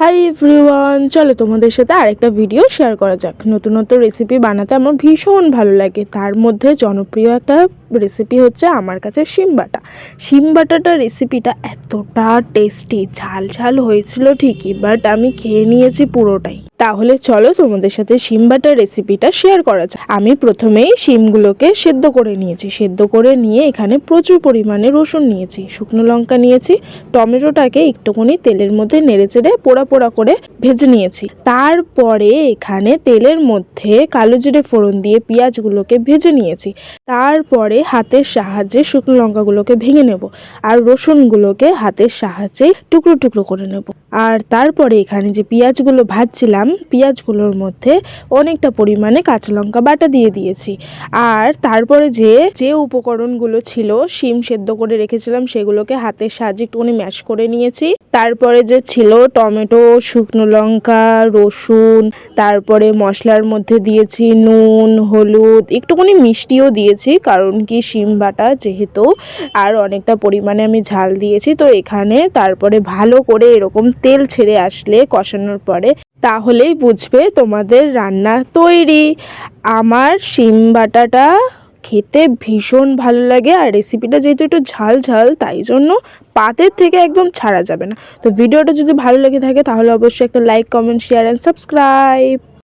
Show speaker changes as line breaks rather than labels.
Hi everyone, চলো তোমাদের সাথে আরেকটা ভিডিও শেয়ার করা যাক। নতুন নতুন রেসিপি বানাতে আমার ভীষণ ভালো লাগে। তার মধ্যে জনপ্রিয় একটা রেসিপি হচ্ছে আমার কাছে শিম বাটা। শিম বাটাটা রেসিপিটা এতটা টেস্টি, ঝাল ঝাল হয়েছিল ঠিকই, বাট আমি খেয়ে নিয়েছি পুরোটাই। তাহলে চলো তোমাদের সাথে শিম বাটার রেসিপিটা শেয়ার করা যাক। আমি প্রথমেই শিমগুলোকে সেদ্ধ করে নিয়েছি। সেদ্ধ করে নিয়ে এখানে প্রচুর পরিমাণে রসুন নিয়েছি, শুকনো লঙ্কা নিয়েছি, টমেটোটাকে একটুখানি তেলের মধ্যে নেড়েচেড়ে পোড়া পোড়া করে ভেজে নিয়েছি। তারপরে এখানে তেলের মধ্যে কালো জিরে ফোড়ন দিয়ে পেঁয়াজগুলোকে ভেজে নিয়েছি। তারপরে হাতের সাহায্যে শুকনো লঙ্কাগুলোকে ভেঙে নেব আর রসুনগুলোকে হাতের সাহায্যে টুকরো টুকরো করে নেব। আর তারপরে এখানে যে পেঁয়াজগুলো ভাজছিলাম, পেঁয়াজগুলোর মধ্যে অনেকটা পরিমাণে কাঁচা লঙ্কা বাটা দিয়ে দিয়েছি। আর তারপরে যে উপকরণগুলো ছিল, শিম সেদ্ধ করে রেখেছিলাম, সেগুলোকে হাতের সাহায্যে একটুখানি ম্যাশ করে নিয়েছি। তারপরে যে ছিল টমেটো, শুকনো লঙ্কা, রসুন, তারপরে মশলার মধ্যে দিয়েছি নুন, হলুদ, একটুখানি মিষ্টিও দিয়েছি, কারণ কি শিম বাটা যেহেতু, আর অনেকটা পরিমাণে আমি ঝাল দিয়েছি। তো এখানে তারপরে ভালো করে এরকম তেল ছেড়ে আসলে কষানোর পরে, তাহলেই বুঝবে তোমাদের রান্না তৈরি। আমার শিম বাটাটা খেতে ভীষণ ভালো লাগে, আর রেসিপিটা যেহেতু একটু ঝাল ঝাল, তাই জন্য পাতের থেকে একদম ছাড়া যাবে না। তো ভিডিওটা যদি ভালো লেগে থাকে তাহলে অবশ্যই একটা like, comment, share and subscribe.